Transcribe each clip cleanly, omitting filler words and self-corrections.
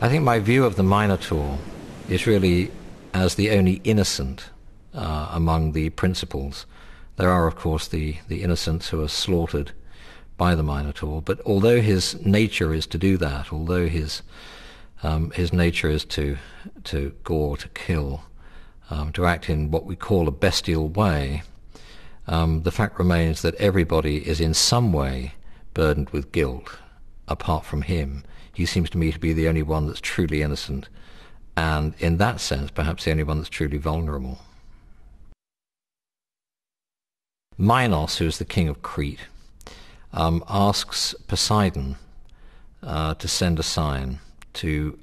I think my view of the Minotaur is really as the only innocent among the principals. There are, of course, the innocents who are slaughtered by the Minotaur, but although his nature is to do that, although his nature is to gore, to kill, to act in what we call a bestial way, the fact remains that everybody is in some way burdened with guilt apart from him. He seems to me to be the only one that's truly innocent, and in that sense perhaps the only one that's truly vulnerable. Minos, who is the king of Crete, asks Poseidon to send a sign to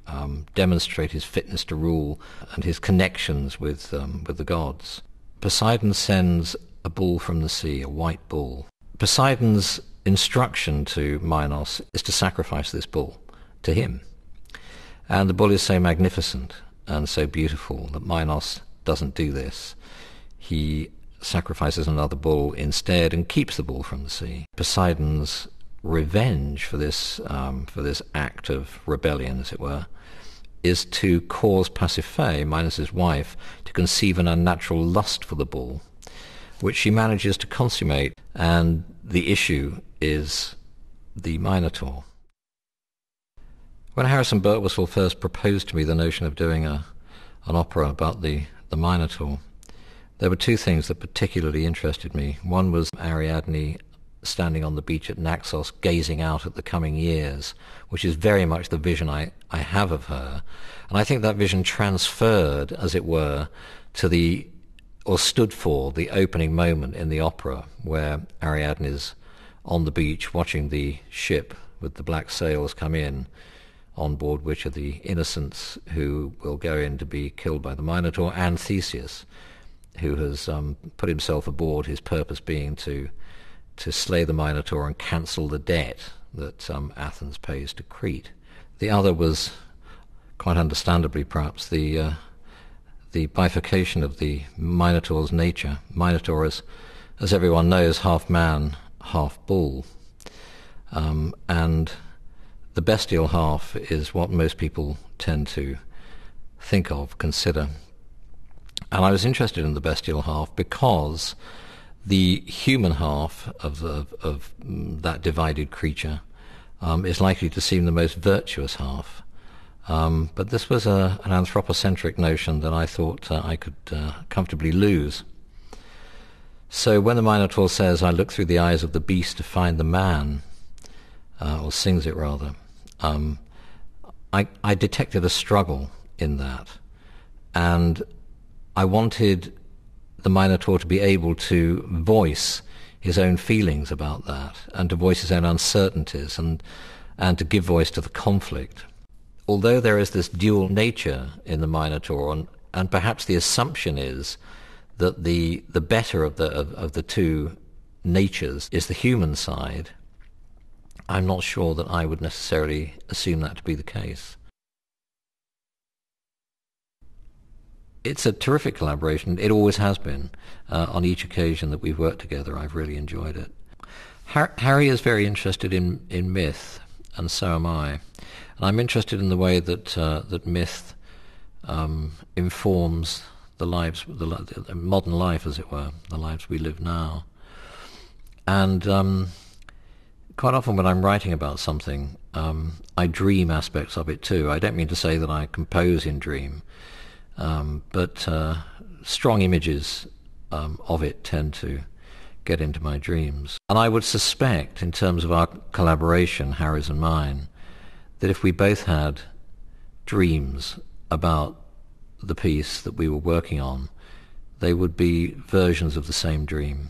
demonstrate his fitness to rule and his connections with the gods. Poseidon sends a bull from the sea, a white bull. Poseidon's instruction to Minos is to sacrifice this bull to him. And the bull is so magnificent and so beautiful that Minos doesn't do this. He sacrifices another bull instead and keeps the bull from the sea. Poseidon's revenge for this act of rebellion, as it were, is to cause Pasiphae, Minos' wife, to conceive an unnatural lust for the bull, which she manages to consummate, and the issue is the Minotaur. When Harrison Birtwistle first proposed to me the notion of doing an opera about the Minotaur, there were two things that particularly interested me. One was Ariadne standing on the beach at Naxos gazing out at the coming years, which is very much the vision I have of her. And I think that vision transferred, as it were, to or stood for the opening moment in the opera, where Ariadne is on the beach watching the ship with the black sails come in, on board which are the innocents who will go in to be killed by the Minotaur, and Theseus, who has put himself aboard, his purpose being to slay the Minotaur and cancel the debt that Athens pays to Crete. The other was, quite understandably perhaps, the bifurcation of the Minotaur's nature. Minotaur is, as everyone knows, half man, half bull. And the bestial half is what most people tend to think of, consider. And I was interested in the bestial half because the human half of that divided creature is likely to seem the most virtuous half. But this was an anthropocentric notion that I thought I could comfortably lose. So when the Minotaur says, "I look through the eyes of the beast to find the man," or sings it rather, I detected a struggle in that. And I wanted the Minotaur to be able to voice his own feelings about that, and to voice his own uncertainties, and to give voice to the conflict. Although there is this dual nature in the Minotaur, and perhaps the assumption is that the better of the two natures is the human side, I'm not sure that I would necessarily assume that to be the case. It's a terrific collaboration. It always has been. On each occasion that we've worked together, I've really enjoyed it. Harry is very interested in myth, and so am I. And I'm interested in the way that myth informs the lives, the modern life, as it were, the lives we live now. And quite often when I'm writing about something, I dream aspects of it too. I don't mean to say that I compose in dream, but strong images of it tend to get into my dreams. And I would suspect, in terms of our collaboration, Harry's and mine, that if we both had dreams about the piece that we were working on, they would be versions of the same dream.